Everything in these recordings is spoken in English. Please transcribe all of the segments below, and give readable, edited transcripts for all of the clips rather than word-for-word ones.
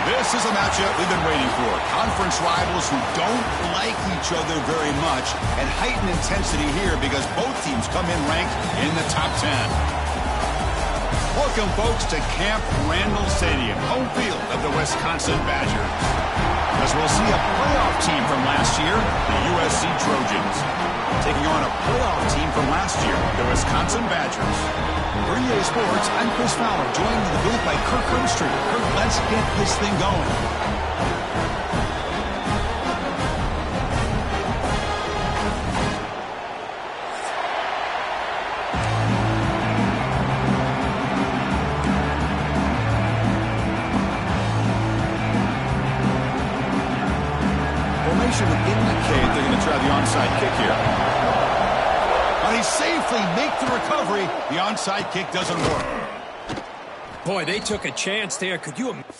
This is a matchup we've been waiting for. Conference rivals who don't like each other very much, and heightened intensity here because both teams come in ranked in the top 10. Welcome, folks, to Camp Randall Stadium, home field of the Wisconsin Badgers. As we'll see a playoff team from last year, the USC Trojans, taking on a playoff team from last year, the Wisconsin Badgers. For EA Sports, I'm Chris Fowler, joined in the booth by Kirk Herbstreit. Kirk, let's get this thing going. Formation would indicate they're going to try the onside kick here. They safely make the recovery. The onside kick doesn't work. Boy, they took a chance there. Could you imagine?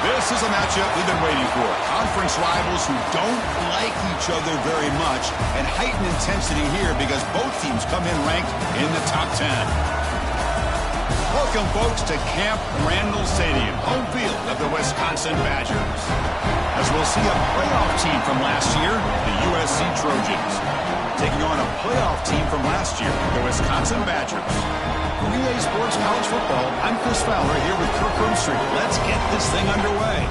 This is a matchup we've been waiting for. Conference rivals who don't like each other very much, and heightened intensity here because both teams come in ranked in the top 10. Welcome, folks, to Camp Randall Stadium, home field of the Wisconsin Badgers. As we'll see a playoff team from last year, the USC Trojans, taking on a playoff team from last year, the Wisconsin Badgers. For EA Sports College Football, I'm Chris Fowler here with Kirk Herbstreit. Let's get this thing underway.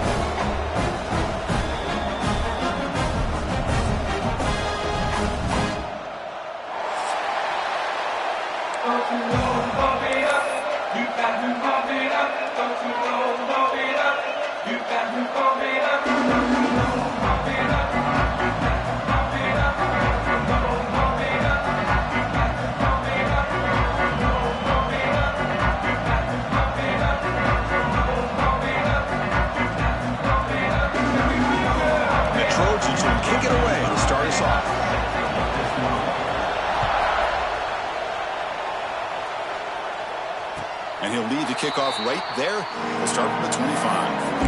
Don't you know, pump it up. You got to pump it up. Don't you know, pump it up. You got to pump it up. Don't you know, pump it up. You got to pump it up. Don't you know, pump it up. You got to pump it up. Don't you know, pump it up. You got to pump it up. Don't you know, pump it up. You got to pump it up. The Trojans will kick it away to start us off. And he'll lead the kickoff right there. We'll start from the 25.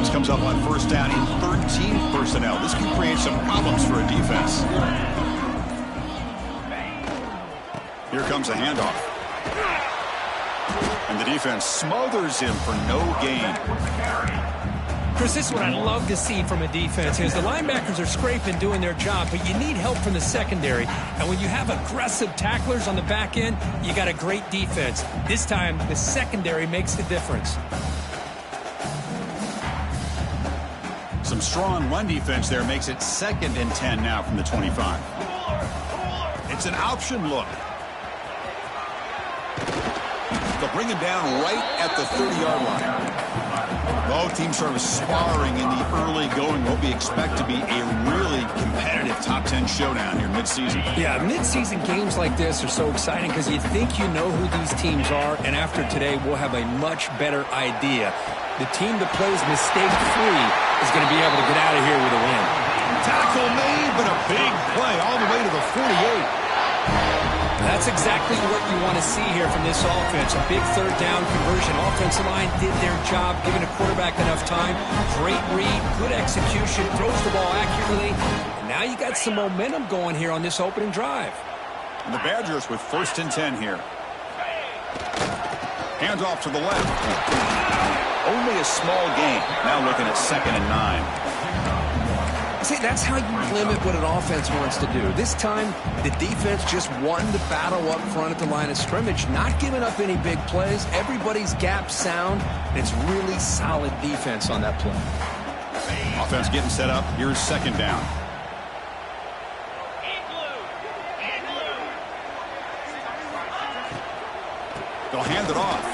Comes up on first down in 13 personnel. This can create some problems for a defense. Here comes a handoff. And the defense smothers him for no gain. Chris, this is what I love to see from a defense is the linebackers are scraping, doing their job, but you need help from the secondary. And when you have aggressive tacklers on the back end, you got a great defense. This time, the secondary makes the difference. Some strong run defense there makes it 2nd and 10 now from the 25. It's an option look. They'll bring him down right at the 30-yard line. Both teams sort of sparring in the early going. What we expect to be a really competitive top 10 showdown here mid-season. Yeah, mid-season games like this are so exciting because you think you know who these teams are, and after today, we'll have a much better idea. The team that plays mistake-free is going to be able to get out of here with a win. Tackle made, but a big play all the way to the 48. That's exactly what you want to see here from this offense. A big third down conversion. Offensive line did their job, giving the quarterback enough time. Great read, good execution, throws the ball accurately. And now you got some momentum going here on this opening drive. And the Badgers with 1st and 10 here. Hands off to the left. Only a small gain. Now looking at 2nd and 9. See, that's how you limit what an offense wants to do. This time, the defense just won the battle up front at the line of scrimmage, not giving up any big plays. Everybody's gap sound. It's really solid defense on that play. Offense getting set up. Here's 2nd down. They'll hand it off.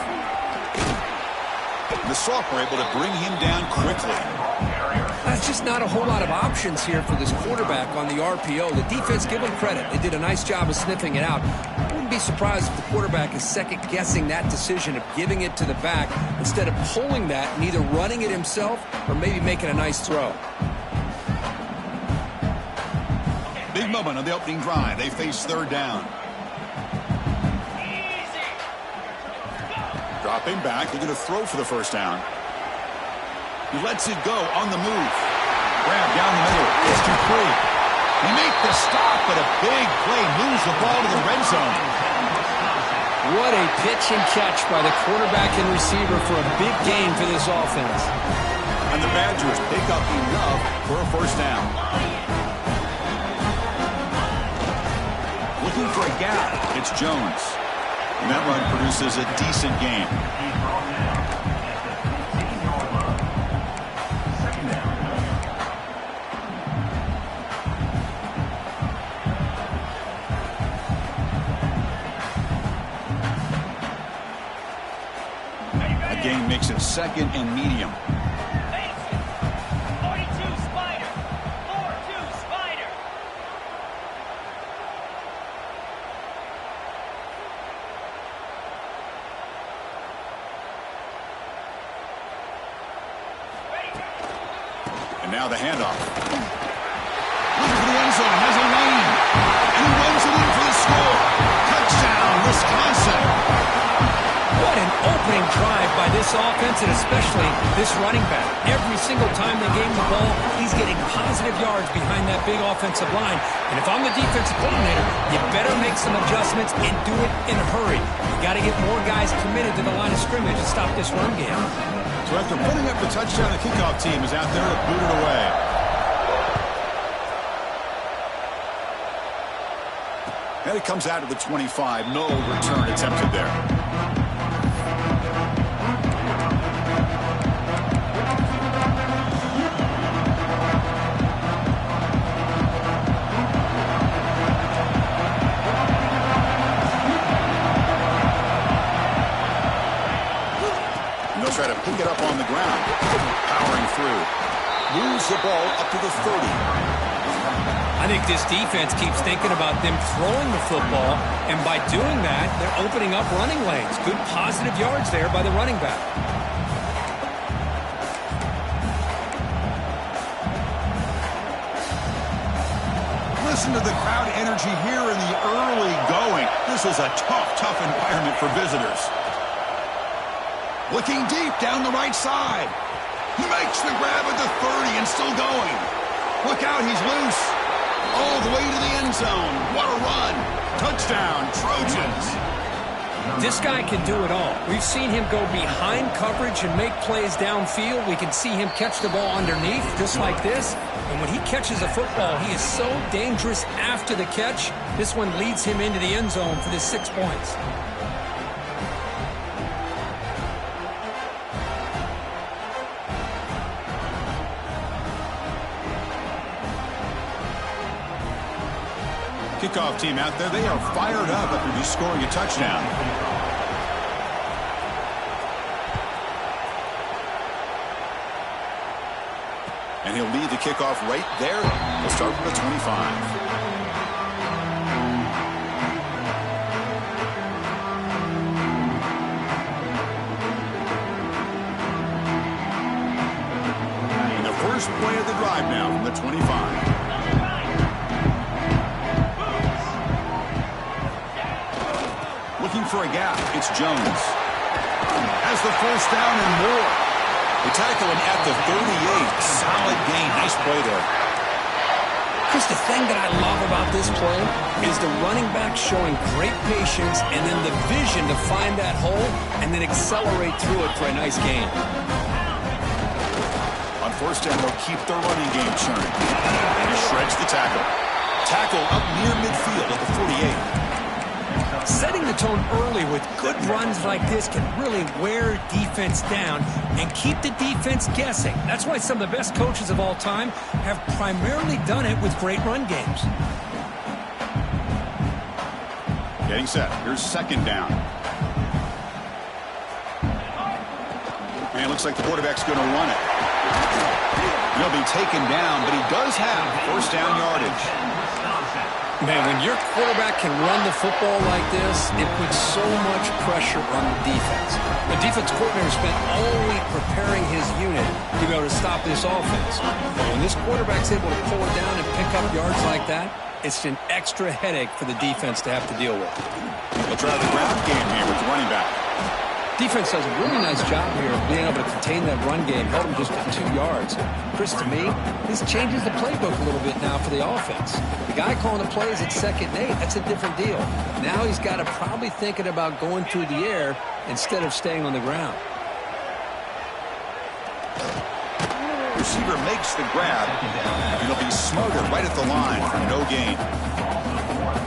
The sophomore able to bring him down quickly. That's just not a whole lot of options here for this quarterback on the RPO. The defense, give them credit. They did a nice job of sniffing it out. I wouldn't be surprised if the quarterback is second-guessing that decision of giving it to the back instead of pulling that and either running it himself or maybe making a nice throw. Big moment on the opening drive. They face 3rd down. Dropping back. They're going to throw for the 1st down. He lets it go on the move. Grab down the middle. It's complete. He makes the stop, but a big play moves the ball to the red zone. What a pitch and catch by the quarterback and receiver for a big gain for this offense. And the Badgers pick up enough for a 1st down. Looking for a gap. It's Jones. And that run produces a decent gain. Gain makes it 2nd and medium. 42 Spider. 4-2 Spider. And now the handoff. Looking for the end zone. Has a lane. And he runs it in for the score. Touchdown, Wisconsin. What an opening drive by this offense, and especially this running back. Every single time they gave him the ball, he's getting positive yards behind that big offensive line. And if I'm the defensive coordinator, you better make some adjustments and do it in a hurry. You got to get more guys committed to the line of scrimmage to stop this run game. So after putting up the touchdown, the kickoff team is out there to boot it away. And it comes out to the 25. No return attempted there. Try to pick it up on the ground. Powering through. Moves the ball up to the 30. I think this defense keeps thinking about them throwing the football, and by doing that, they're opening up running lanes. Good positive yards there by the running back. Listen to the crowd energy here in the early going. This is a tough environment for visitors. Looking deep down the right side. He makes the grab at the 30 and still going. Look out, he's loose. All the way to the end zone. What a run. Touchdown, Trojans. This guy can do it all. We've seen him go behind coverage and make plays downfield. We can see him catch the ball underneath, just like this. And when he catches a football, he is so dangerous after the catch. This one leads him into the end zone for the 6 points. Kickoff team out there, they are fired up after just scoring a touchdown. And he'll lead the kickoff right there. We'll start from the 25. And the first play of the drive now from the 25. Looking for a gap. It's Jones. Has the first down and more. They tackle him at the 38. Solid gain. Nice play there. Chris, the thing that I love about this play is the running back showing great patience and then the vision to find that hole and then accelerate through it for a nice gain. On first down, they'll keep their running game churning. And he shreds the tackle. Tackle up near midfield at the 48. Setting the tone early with good runs like this can really wear defense down and keep the defense guessing. That's why some of the best coaches of all time have primarily done it with great run games. Getting set. Here's second down. And it looks like the quarterback's going to run it. He'll be taken down, but he does have first down yardage. Man, when your quarterback can run the football like this, it puts so much pressure on the defense. The defense coordinator spent all week preparing his unit to be able to stop this offense. But when this quarterback's able to pull it down and pick up yards like that, it's an extra headache for the defense to have to deal with. They'll try the ground game here with the running back. Defense does a really nice job here of being able to contain that run game, held him just at 2 yards. Chris, to me, this changes the playbook a little bit now for the offense. The guy calling the plays at 2nd and 8, that's a different deal. Now he's got to probably thinking about going through the air instead of staying on the ground. Receiver makes the grab, and he'll be smothered right at the line for no gain.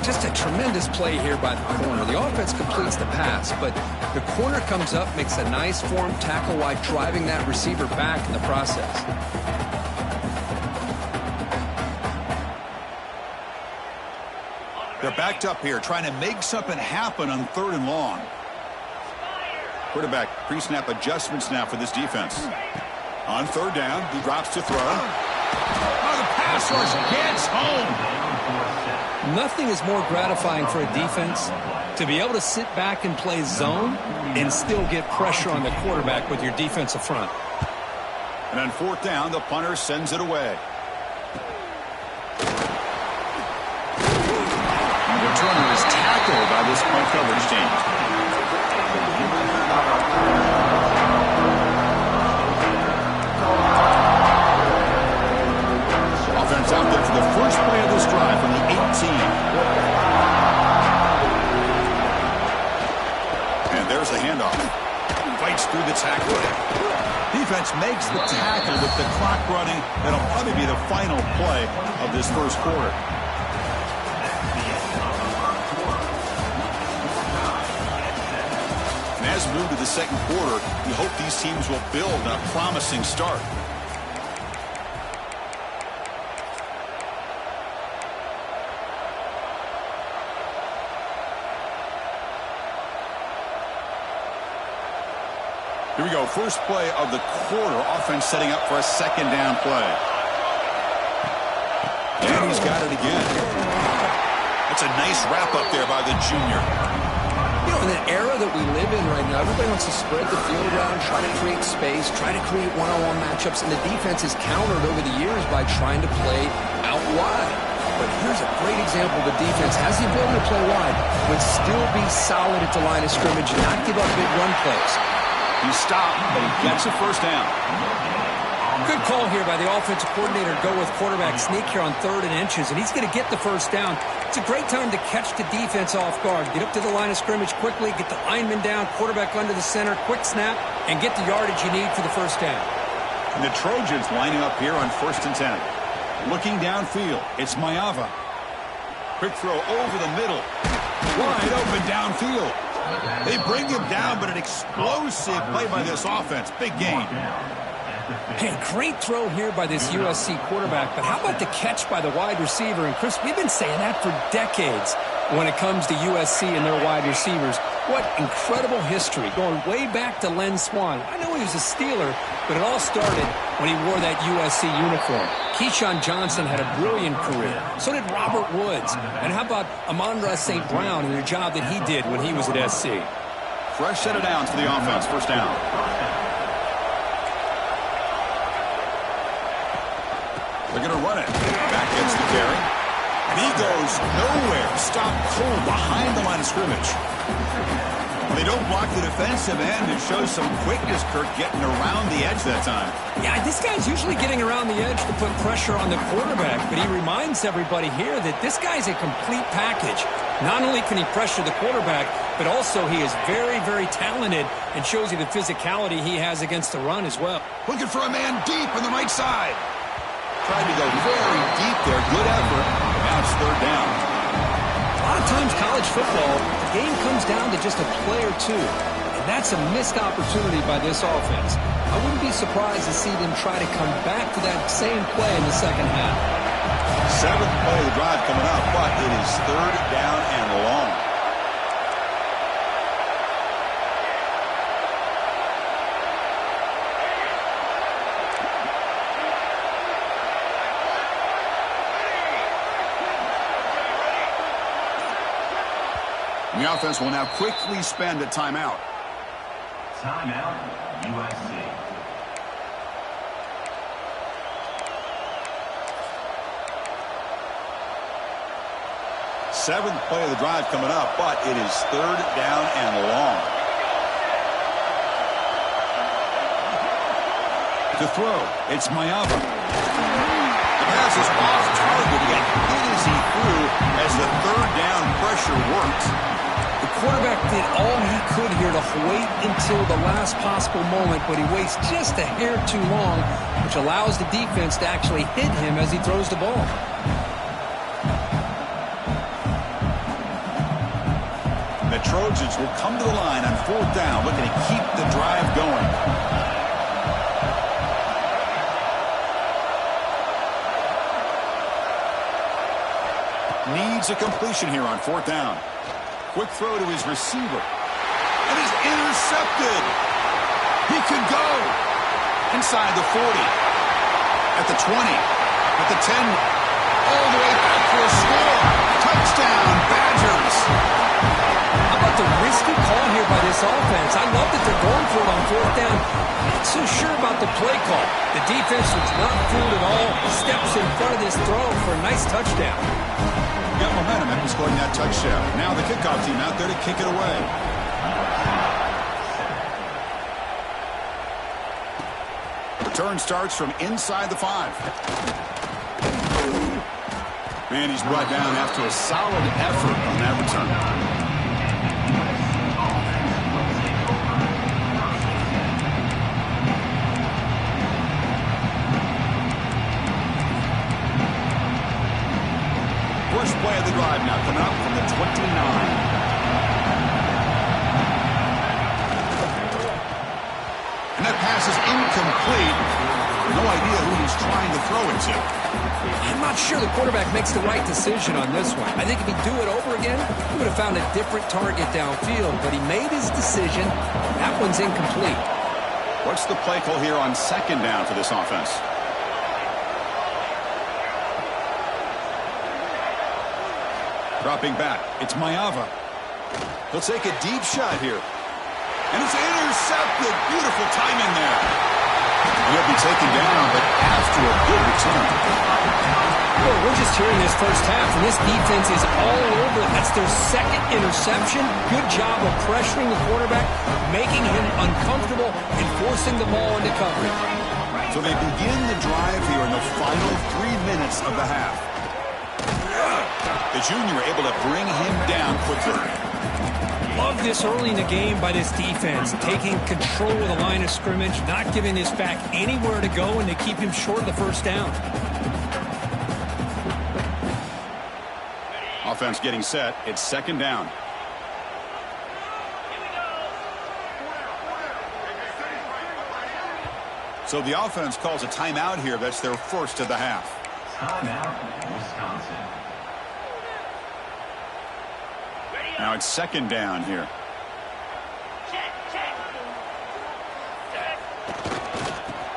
Just a tremendous play here by the corner. The offense completes the pass, but the corner comes up, makes a nice form tackle while driving that receiver back in the process. They're backed up here, trying to make something happen on 3rd and long. Quarterback pre-snap adjustments now for this defense. On 3rd down, he drops to throw. Oh, the pass rush gets home. Nothing is more gratifying for a defense to be able to sit back and play zone and still get pressure on the quarterback with your defensive front. And on 4th down, the punter sends it away. And the returner is tackled by this punt coverage team. Offense out there for the first play of this drive from the 18. And there's the handoff. Fights through the tackle. Defense makes the tackle with the clock running. That'll probably be the final play of this first quarter. And as we move to the second quarter, we hope these teams will build on a promising start. Here we go. First play of the quarter. Offense setting up for a 2nd down play. And he's got it again. That's a nice wrap up there by the junior. You know, in the era that we live in right now, everybody wants to spread the field around, try to create space, try to create one-on-one matchups, and the defense is countered over the years by trying to play out wide. But here's a great example. The defense has the ability to play wide, but still be solid at the line of scrimmage and not give up big run plays. He stopped, but he gets a first down. Good call here by the offensive coordinator to go with quarterback sneak here on 3rd and inches, and he's going to get the first down. It's a great time to catch the defense off guard. Get up to the line of scrimmage quickly, get the lineman down, quarterback under the center, quick snap, and get the yardage you need for the first down. And the Trojans lining up here on 1st and 10. Looking downfield, it's Maiava. Quick throw over the middle. Wide open downfield. They bring him down, but an explosive play by this offense. Big gain. Hey, great throw here by this USC quarterback, but how about the catch by the wide receiver? And Chris, we've been saying that for decades when it comes to USC and their wide receivers. What incredible history, going way back to Len Swan. I know he was a Steeler, but it all started when he wore that USC uniform. Keyshawn Johnson had a brilliant career. So did Robert Woods. And how about Amon-Ra St. Brown and the job that he did when he was at SC? Fresh set of downs for the offense. First down. They're going to run it. Back gets the carry. And he goes nowhere. Stopped cold behind the line of scrimmage. They don't block the defensive end. It shows some quickness, Kirk, getting around the edge that time. Yeah, this guy's usually getting around the edge to put pressure on the quarterback, but he reminds everybody here that this guy's a complete package. Not only can he pressure the quarterback, but also he is very, very talented and shows you the physicality he has against the run as well. Looking for a man deep on the right side. Tried to go very deep there. Good effort. Now it's 3rd down. A lot of times college football, the game comes down to just a play or two. And that's a missed opportunity by this offense. I wouldn't be surprised to see them try to come back to that same play in the second half. 7th play of the drive coming up, but it is 3rd down and long. The offense will now quickly spend a timeout. Timeout, USC. Seventh play of the drive coming up, but it is 3rd down and long. To throw, it's Maiava. The pass is off target, yet good as he threw as the 3rd down pressure worked. The quarterback did all he could here to wait until the last possible moment, but he waits just a hair too long, which allows the defense to actually hit him as he throws the ball. The Trojans will come to the line on 4th down, looking to keep the drive going. Needs a completion here on 4th down. Quick throw to his receiver. And is intercepted. He could go. Inside the 40. At the 20. At the 10. All the way back for a score. Touchdown, Badgers. How about the risky call here by this offense? I love that they're going for it on 4th down. Not so sure about the play call. The defense was not fooled at all. Steps in front of this throw for a nice touchdown. Got momentum after scoring that touchdown. Now the kickoff team out there to kick it away. Return starts from inside the 5. And he's brought down after a solid effort on that return. First play of the drive now coming up from the 29. And that pass is incomplete. No idea who he's trying to throw it to. I'm not sure the quarterback makes the right decision on this one. I think if he'd do it over again, he would have found a different target downfield, but he made his decision. That one's incomplete. What's the play call here on 2nd down for this offense? Dropping back, it's Maiava. He'll take a deep shot here. And it's intercepted. Beautiful timing there. He'll be taken down, but after a good return. Well, we're just hearing this first half, and this defense is all over it. That's their 2nd interception. Good job of pressuring the quarterback, making him uncomfortable, and forcing the ball into coverage. So they begin the drive here in the final 3 minutes of the half. The junior able to bring him down quickly. Love this early in the game by this defense, taking control of the line of scrimmage, not giving this back anywhere to go, and they keep him short of the first down. Offense getting set. It's second down. So the offense calls a timeout here. That's their first of the half. Timeout, Wisconsin. Now it's second down here.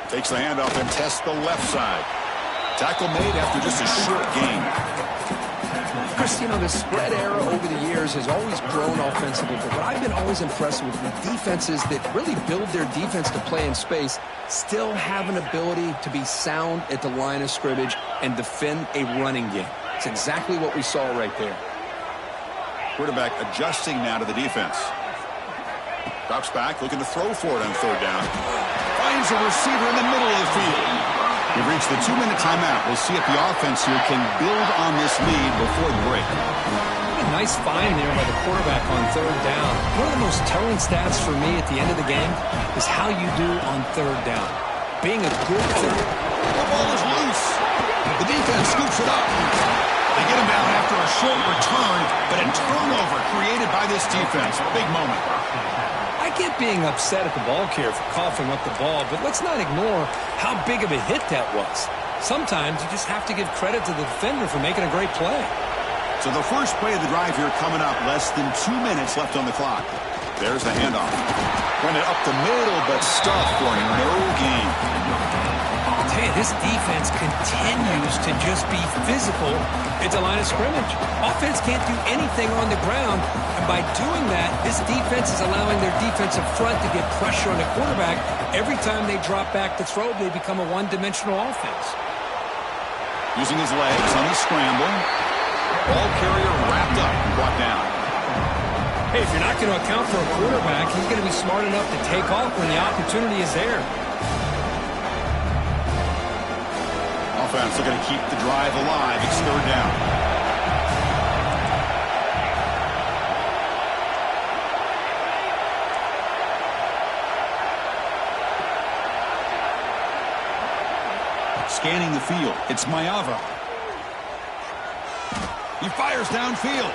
Takes the handoff and tests the left side. Tackle made after just a short gain. Chris, you know, the spread era over the years has always grown offensively, but what I've been always impressed with defenses that really build their defense to play in space still have an ability to be sound at the line of scrimmage and defend a running game. It's exactly what we saw right there. Quarterback adjusting now to the defense. Drops back, looking to throw for it on third down. Finds a receiver in the middle of the field. We've reached the 2-minute timeout. We'll see if the offense here can build on this lead before the break. A nice find there by the quarterback on third down. One of the most telling stats for me at the end of the game is how you do on third down. Being a good third. The ball is loose. The defense scoops it up. They get him down after a short return, but a turnover created by this defense. Big moment. I get being upset at the ball carrier for coughing up the ball, but let's not ignore how big of a hit that was. Sometimes you just have to give credit to the defender for making a great play. So the first play of the drive here coming up, less than 2 minutes left on the clock. There's the handoff. Run it up the middle, but stuffed for no gain. I'll tell you, this defense continues to just be physical at the line of scrimmage. Offense can't do anything on the ground, and by doing that, this defense is allowing their defensive front to get pressure on the quarterback. Every time they drop back to throw, they become a one-dimensional offense. Using his legs on the scramble. Ball carrier wrapped up and brought down. Hey, if you're not going to account for a quarterback, he's going to be smart enough to take off when the opportunity is there. Offense looking to keep the drive alive. It's third down. Scanning the field. It's Mayava. He fires downfield.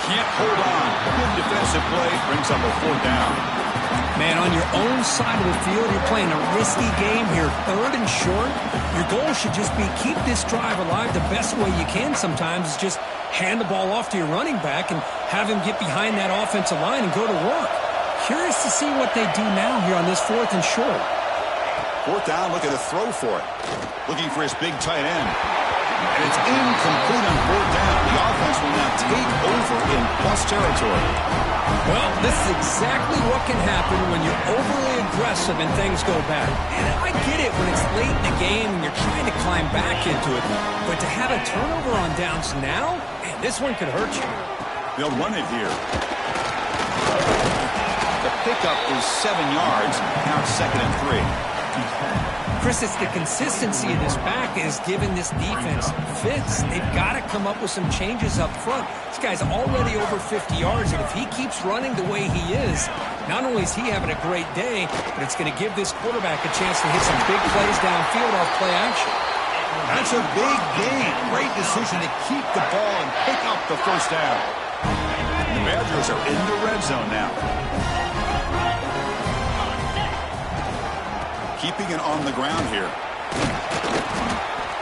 Can't hold on. Good defensive play. Brings up a fourth down. Man, on your own side of the field, you're playing a risky game here. Third and short. Your goal should just be keep this drive alive the best way you can sometimes is just hand the ball off to your running back and have him get behind that offensive line and go to work. Curious to see what they do now here on this fourth and short. Fourth down, looking to throw for it. Looking for his big tight end. And it's incomplete on fourth down. The offense will now take over in plus territory. Well, this is exactly what can happen when you're overly aggressive and things go bad. And I get it when it's late in the game and you're trying to climb back into it. But to have a turnover on downs now, man, this one could hurt you. They'll run it here. The pickup is 7 yards. Now it's second and 3. Chris, it's the consistency of this back is giving this defense fits. They've got to come up with some changes up front. This guy's already over 50 yards, and if he keeps running the way he is, not only is he having a great day, but it's going to give this quarterback a chance to hit some big plays downfield off play action. That's a big gain. Great decision to keep the ball and pick up the first down. The Badgers are in the red zone now. Keeping it on the ground here.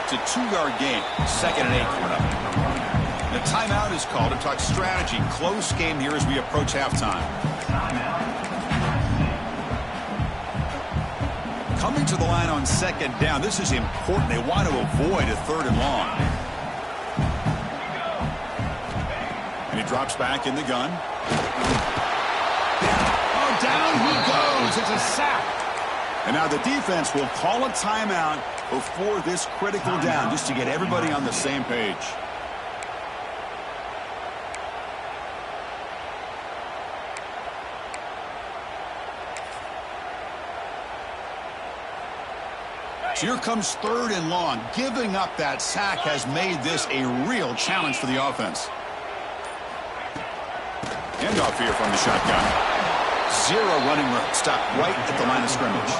It's a 2-yard gain. Second and 8 coming up. The timeout is called to talk strategy. Close game here as we approach halftime. Coming to the line on second down. This is important. They want to avoid a third and long. And he drops back in the gun. Oh, down he goes. It's a sack. And now the defense will call a timeout before this critical down, just to get everybody on the same page. So here comes 3rd and long. Giving up that sack has made this a real challenge for the offense. Handoff here from the shotgun. 0 running room. Stopped right at the line of scrimmage.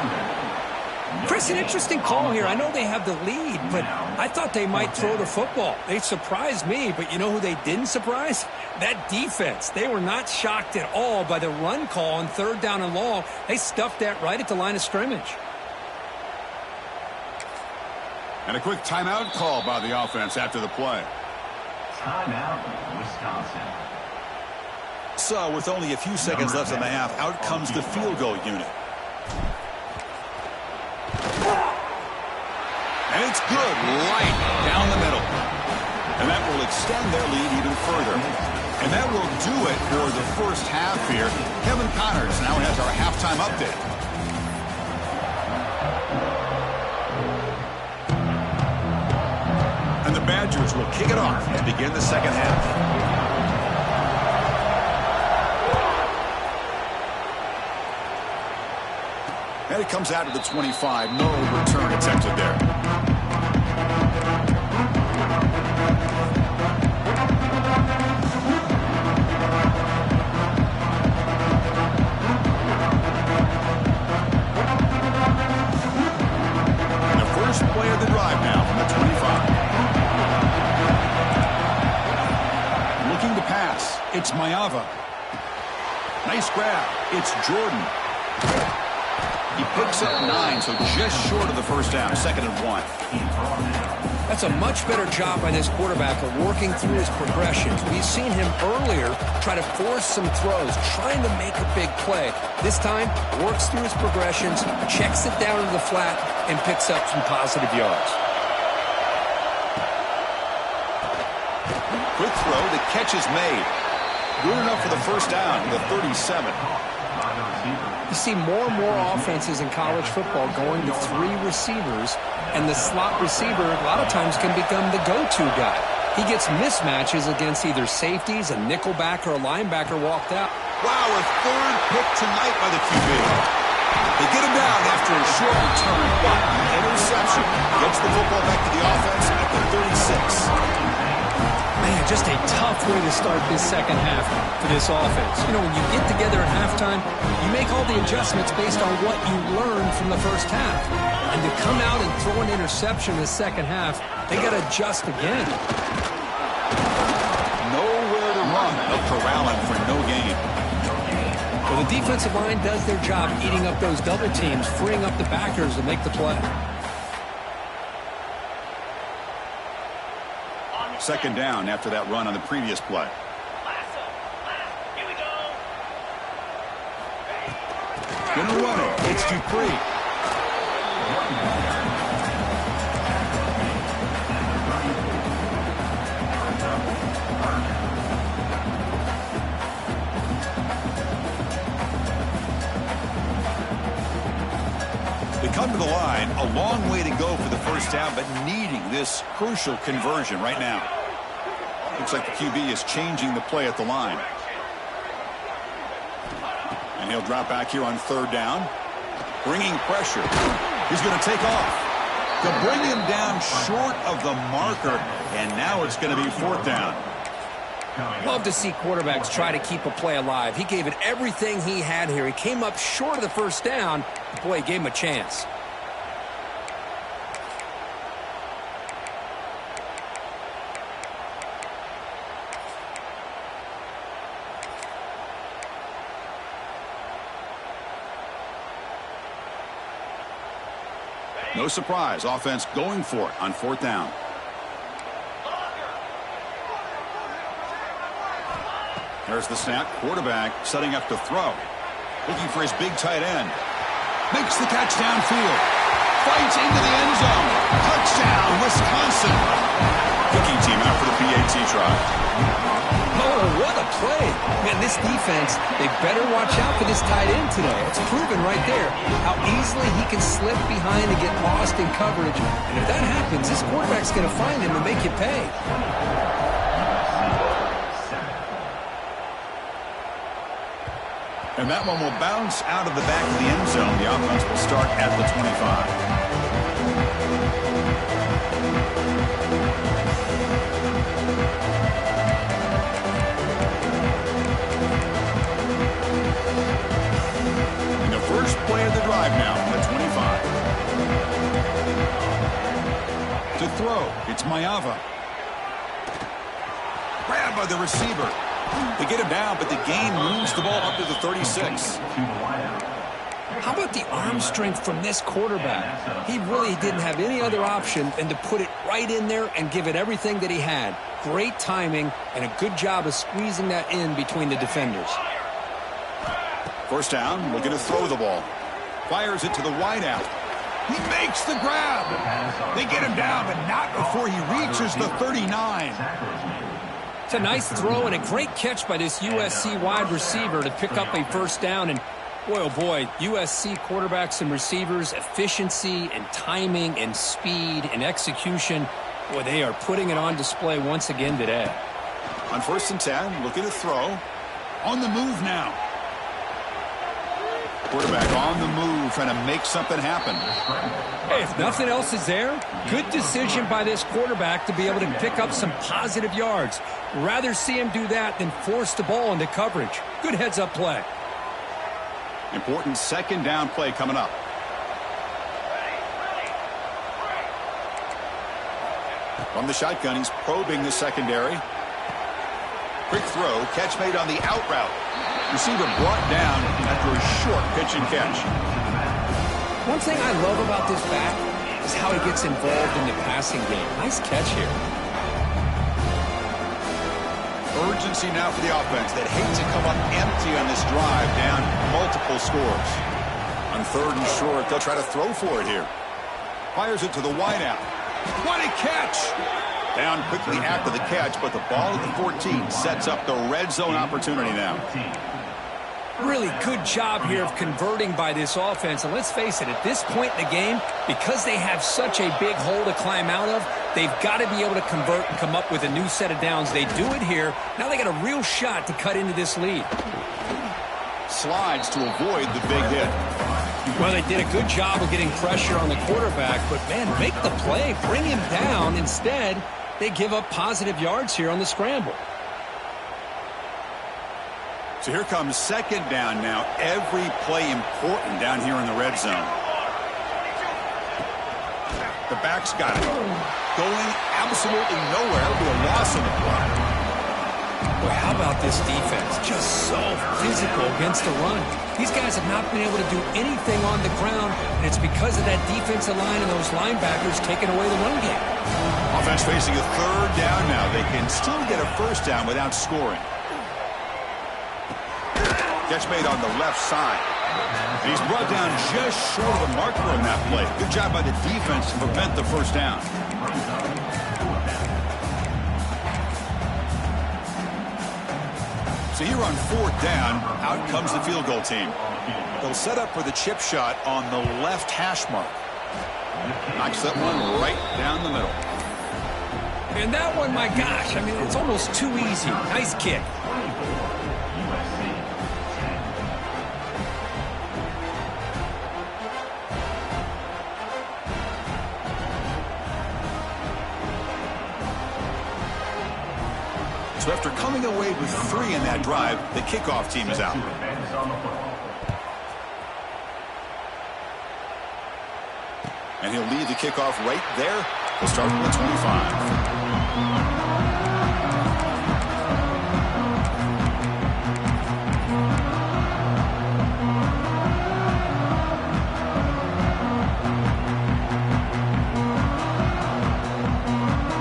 Chris, an interesting call here. I know they have the lead, but I thought they might throw the football. They surprised me, but you know who they didn't surprise? That defense. They were not shocked at all by the run call on 3rd down and long. They stuffed that right at the line of scrimmage. And a quick timeout call by the offense after the play. Timeout, Wisconsin. So with only a few seconds left in the half, out comes the field goal unit. And it's good, right down the middle. And that will extend their lead even further. And that will do it for the first half here. Kevin Connors now has our halftime update. And the Badgers will kick it off to begin the second half. And it comes out of the 25. No return attempted there. And the first play of the drive now from the 25. Looking to pass. It's Maiava. Nice grab. It's Jordan. He picks up 9, so just short of the first down, 2nd and 1. That's a much better job by this quarterback of working through his progressions. We've seen him earlier try to force some throws, trying to make a big play. This time, works through his progressions, checks it down to the flat, and picks up some positive yards. Quick throw, the catch is made. Good enough for the first down, the 37. You see more and more offenses in college football going to 3 receivers, and the slot receiver a lot of times can become the go-to guy. He gets mismatches against either safeties, a nickelback, or a linebacker walked out. Wow, a 3rd pick tonight by the QB. They get him down after a short return, but interception gets the football back to the offense at the 36. Man, just a tough way to start this second half for this offense. You know, when you get together at halftime, you make all the adjustments based on what you learned from the first half. And to come out and throw an interception in the second half, they got to adjust again. Nowhere to run. They'll corral him for no gain. Well, the defensive line does their job eating up those double teams, freeing up the backers to make the play. 2nd down after that run on the previous play. Gonna run it. It's Dupree. They come to the line, a long way to go for the first down, but needing this crucial conversion right now. Looks like the QB is changing the play at the line. And he'll drop back here on 3rd down. Bringing pressure. He's going to take off. They'll bring him down short of the marker, and now it's going to be 4th down. Love to see quarterbacks try to keep a play alive. He gave it everything he had here. He came up short of the first down. Boy, he gave him a chance. No surprise, offense going for it on 4th down. There's the snap. Quarterback setting up to throw. Looking for his big tight end. Makes the catch downfield. Fights into the end zone. Touchdown, Wisconsin. Kicking team out for the PAT try. Oh, what a play. Man, this defense, they better watch out for this tight end today. It's proven right there how easily he can slip behind and get lost in coverage. And if that happens, this quarterback's going to find him and make you pay. And that one will bounce out of the back of the end zone. The offense will start at the 25. throw. It's Mayava. Grabbed by the receiver. They get him down, but the gain moves the ball up to the 36. How about the arm strength from this quarterback? He really didn't have any other option than to put it right in there and give it everything that he had. Great timing and a good job of squeezing that in between the defenders. First down, looking to throw the ball. Fires it to the wideout. He makes the grab. They get him down, but not before he reaches the 39. It's a nice throw and a great catch by this USC wide receiver to pick up a first down. And boy, oh boy, USC quarterbacks and receivers, efficiency and timing and speed and execution. Boy, they are putting it on display once again today. On 1st and 10, looking to throw. On the move now. Quarterback on the move, trying to make something happen. Hey, if nothing else is there, good decision by this quarterback to be able to pick up some positive yards. Rather see him do that than force the ball into coverage. Good heads-up play. Important 2nd down play coming up. From the shotgun, he's probing the secondary. Quick throw, catch made on the out route. Receiver brought down after a short pitch and catch. One thing I love about this back is how he gets involved in the passing game. Nice catch here. Urgency now for the offense that hate to come up empty on this drive, down multiple scores. On 3rd and short, they'll try to throw for it here. Fires it to the wideout. What a catch! Down quickly after the catch, but the ball at the 14 sets up the red zone opportunity now. Really good job here of converting by this offense. And let's face it, at this point in the game, because they have such a big hole to climb out of, they've got to be able to convert and come up with a new set of downs. They do it here. Now they got a real shot to cut into this lead. Slides to avoid the big hit. Well, they did a good job of getting pressure on the quarterback, but, man, make the play, bring him down. Instead, they give up positive yards here on the scramble. So here comes 2nd down now. Every play important down here in the red zone. The back's got it. Going absolutely nowhere. It'll be a loss on the play. Boy, how about this defense? Just so physical against the run. These guys have not been able to do anything on the ground, and it's because of that defensive line and those linebackers taking away the run game. Offense facing a 3rd down now. They can still get a first down without scoring. Catch made on the left side. And he's brought down just short of the marker on that play. Good job by the defense to prevent the first down. So here on 4th down, out comes the field goal team. They'll set up for the chip shot on the left hash mark. Knocks that one right down the middle. And that one, my gosh, I mean, it's almost too easy. Nice kick. So after coming away with 3 in that drive, the kickoff team is out. And he'll lead the kickoff right there. He'll start from the 25.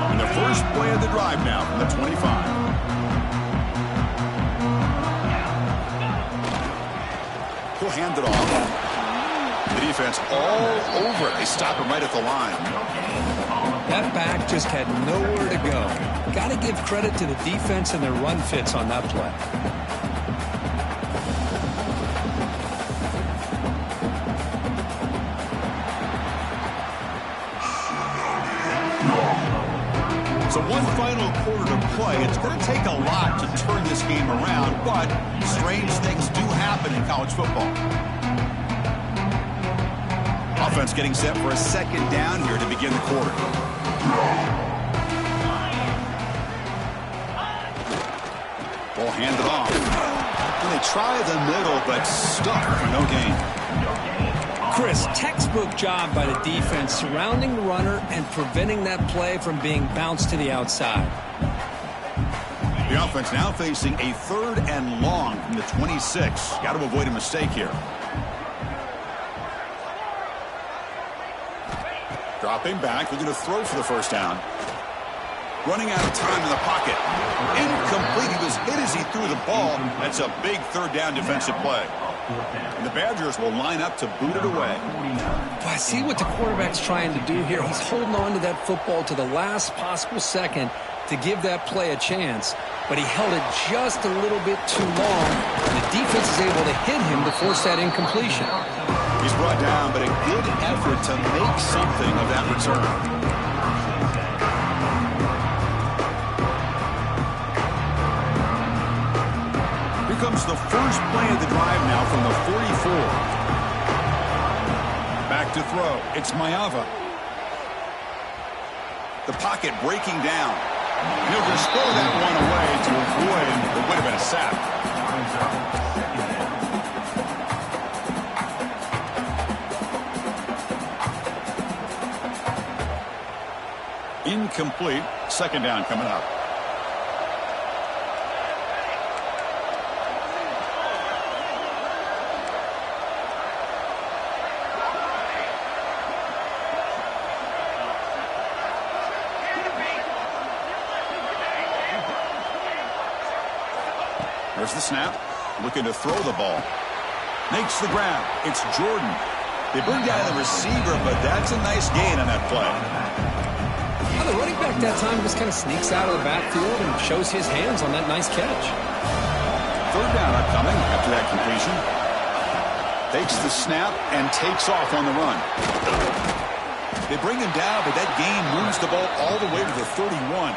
And the first play of the drive now from the 25. He'll hand it off. The defense all over it. They stop him right at the line. That back just had nowhere to go. Got to give credit to the defense and their run fits on that play. So one final quarter to play. It's going to take a lot to turn this game around, but strange things do happen in college football. Offense getting set for a 2nd down here to begin the quarter. Ball handed off. And they try the middle, but stuck for no gain. Chris, textbook job by the defense surrounding the runner and preventing that play from being bounced to the outside. The offense now facing a 3rd and long from the 26. Got to avoid a mistake here. Dropping back, looking to throw for the first down. Running out of time in the pocket. Incomplete. He was hit as he threw the ball. That's a big 3rd down defensive play. And the Badgers will line up to boot it away. I see what the quarterback's trying to do here. He's holding on to that football to the last possible second to give that play a chance. But he held it just a little bit too long. And the defense is able to hit him to force that incompletion. He's brought down, but a good effort to make something of that return. Comes the first play of the drive now from the 44. Back to throw. It's Maiava. The pocket breaking down. And he'll just throw that one away to avoid what would have been a sack. Incomplete. 2nd down coming up. There's the snap. Looking to throw the ball. Makes the grab. It's Jordan. They bring down the receiver, but that's a nice gain on that play. Well, the running back that time just kind of sneaks out of the backfield and shows his hands on that nice catch. 3rd down upcoming after that completion. Takes the snap and takes off on the run. They bring him down, but that gain moves the ball all the way to the 31.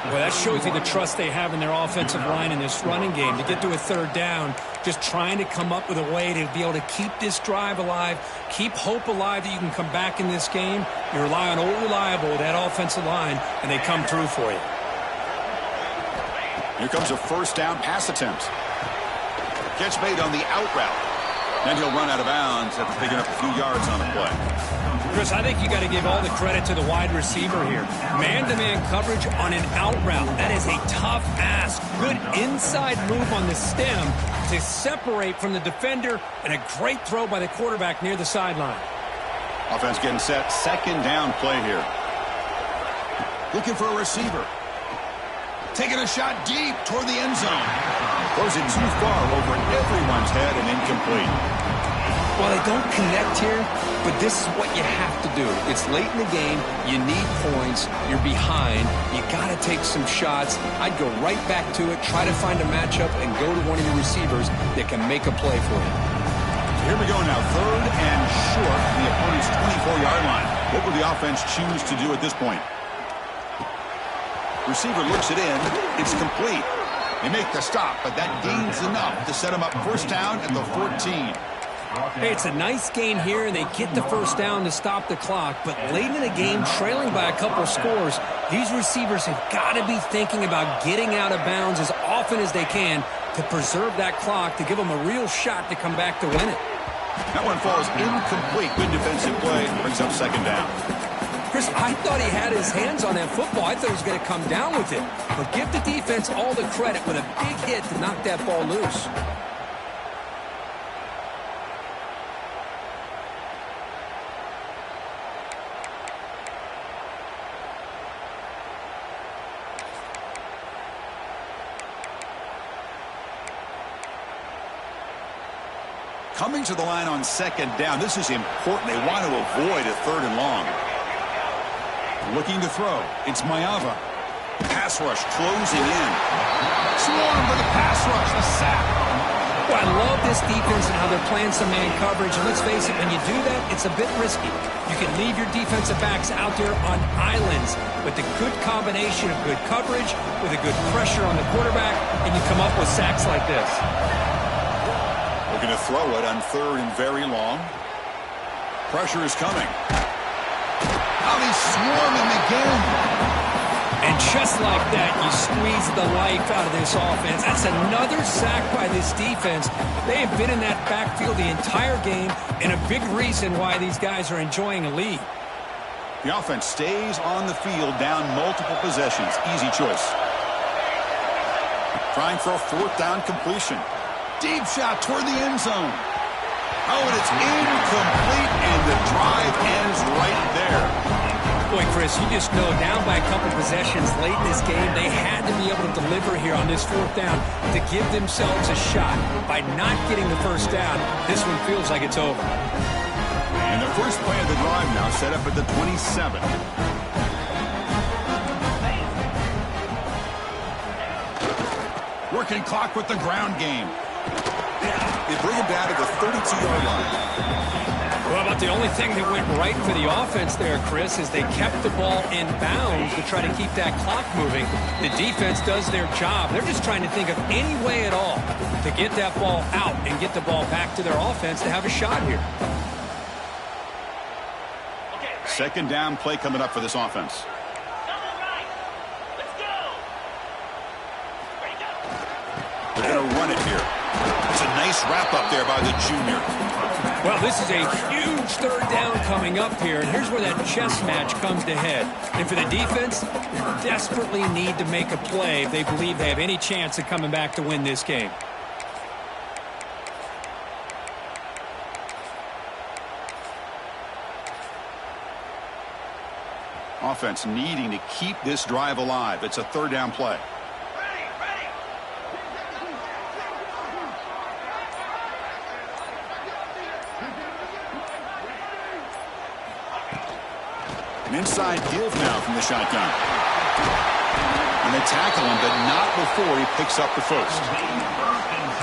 Well, that shows you the trust they have in their offensive line in this running game. To get to a 3rd down, just trying to come up with a way to be able to keep this drive alive, keep hope alive that you can come back in this game. You rely on Old Reliable, that offensive line, and they come through for you. Here comes a 1st down pass attempt. Catch made on the out route. Then he'll run out of bounds after picking up a few yards on the play. Chris, I think you got to give all the credit to the wide receiver here. Man-to-man coverage on an out route. That is a tough ask. Good inside move on the stem to separate from the defender, and a great throw by the quarterback near the sideline. Offense getting set. 2nd down play here. Looking for a receiver. Taking a shot deep toward the end zone. Throws it too far over everyone's head and incomplete. Well, they don't connect here, but this is what you have to do. It's late in the game. You need points. You're behind. You got to take some shots. I'd go right back to it, try to find a matchup, and go to one of your receivers that can make a play for you. Here we go now. 3rd and short from the opponent's 24-yard line. What will the offense choose to do at this point? Receiver looks it in. It's complete. They make the stop, but that gains enough to set them up 1st down at the 14. Hey, it's a nice gain here, and they get the 1st down to stop the clock. But late in the game, trailing by a couple of scores, these receivers have got to be thinking about getting out of bounds as often as they can to preserve that clock, to give them a real shot to come back to win it. That one falls incomplete. Good defensive play. Brings up 2nd down. Chris, I thought he had his hands on that football. I thought he was going to come down with it. But give the defense all the credit with a big hit to knock that ball loose. Coming to the line on 2nd down. This is important. They want to avoid a 3rd and long. Looking to throw. It's Maiava. Pass rush closing in. Swarm for the pass rush. The sack. Well, I love this defense and how they're playing some man coverage. And let's face it, when you do that, it's a bit risky. You can leave your defensive backs out there on islands. But the good combination of good coverage with a good pressure on the quarterback, and you come up with sacks like this. Looking to throw it on 3rd and very long. Pressure is coming. Now he's swarming again. And just like that, you squeeze the life out of this offense. That's another sack by this defense. They have been in that backfield the entire game, and a big reason why these guys are enjoying a lead. The offense stays on the field down multiple possessions. Easy choice. Trying for a fourth down completion. Deep shot toward the end zone. Oh, and it's incomplete, and the drive ends right there. Boy, Chris, you just know down by a couple possessions late in this game, they had to be able to deliver here on this fourth down to give themselves a shot. By not getting the first down, this one feels like it's over. And the first play of the drive now set up at the 27. Working clock with the ground game. They bring him down to the 32-yard line. Well, about the only thing that went right for the offense there, Chris, is they kept the ball in bounds to try to keep that clock moving. The defense does their job. They're just trying to think of any way at all to get that ball out and get the ball back to their offense to have a shot here. Second down play coming up for this offense. They're going to run it here. It's a nice wrap up there by the junior. Well, this is a huge third down coming up here, and here's where that chess match comes to head. And for the defense, they desperately need to make a play if they believe they have any chance of coming back to win this game. Offense needing to keep this drive alive. It's a third down play. An inside give now from the shotgun. And they tackle him, but not before he picks up the first.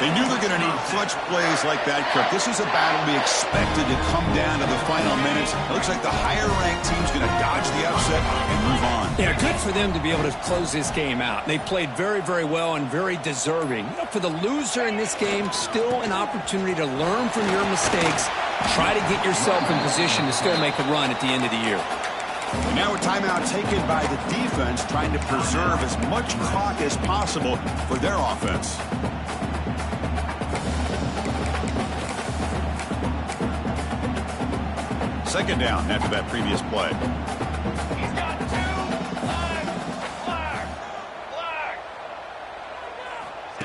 They knew they're going to need clutch plays like that, Kirk. This is a battle we expected to come down to the final minutes. It looks like the higher-ranked team's going to dodge the upset and move on. Yeah, good for them to be able to close this game out. They played very, very well and very deserving. You know, for the loser in this game, still an opportunity to learn from your mistakes. Try to get yourself in position to still make a run at the end of the year. And now a timeout taken by the defense, trying to preserve as much clock as possible for their offense. Second down after that previous play. He's got two. Flag.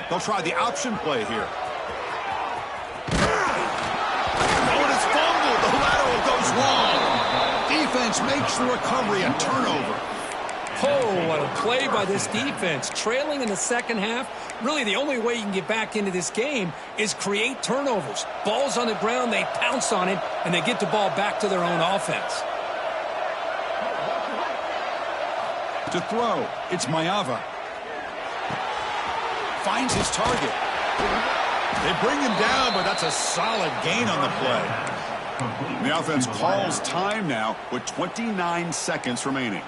They'll try the option play here. Oh, and it's fumbled. The lateral goes long. Defense makes the recovery and turnover. Oh, what a play by this defense. Trailing in the second half, really the only way you can get back into this game is create turnovers. Ball's on the ground, they pounce on it, and they get the ball back to their own offense. To throw, it's Mayava. Finds his target. They bring him down, but that's a solid gain on the play. The offense calls time now with 29 seconds remaining.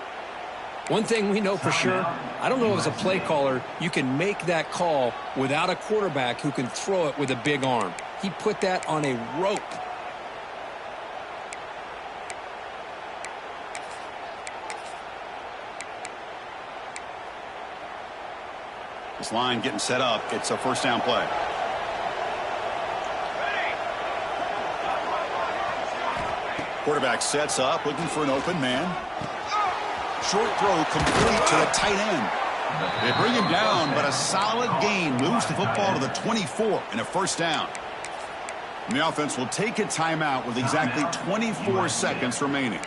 One thing we know for sure, I don't know as a play caller, you can make that call without a quarterback who can throw it with a big arm. He put that on a rope. This line getting set up. It's a first down play. Quarterback sets up, looking for an open man. Short throw complete to the tight end. They bring him down, but a solid gain moves the football to the 24 and a first down. And the offense will take a timeout with exactly 24 seconds remaining.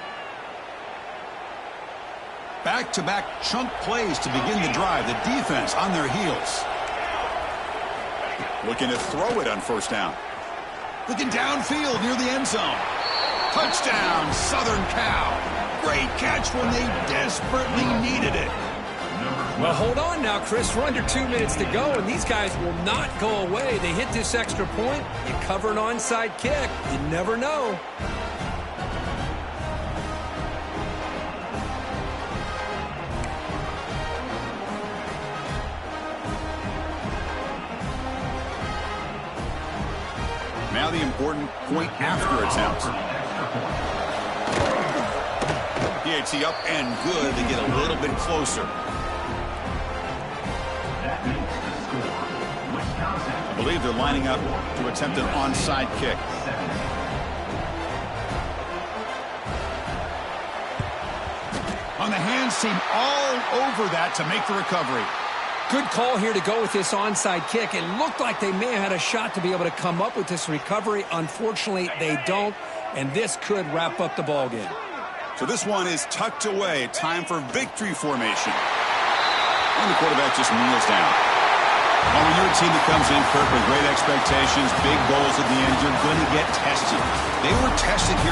Back-to-back chunk plays to begin the drive. The defense on their heels. Looking to throw it on first down. Looking downfield near the end zone. Touchdown, Southern Cal. Great catch when they desperately needed it. Well, hold on now, Chris. We're under 2 minutes to go, and these guys will not go away. They hit this extra point. You cover an onside kick. You never know. Now the important point after attempt. PAT up and good to get a little bit closer. believe they're lining up to attempt an onside kick. On the hands team all over that to make the recovery. Good call here to go with this onside kick. It looked like they may have had a shot to be able to come up with this recovery. Unfortunately, they don't, and this could wrap up the ball game. So this one is tucked away. Time for victory formation. And the quarterback just kneels down. Well, when you're a team that comes in, Kirk, with great expectations, big goals at the end, you're going to get tested. They were tested here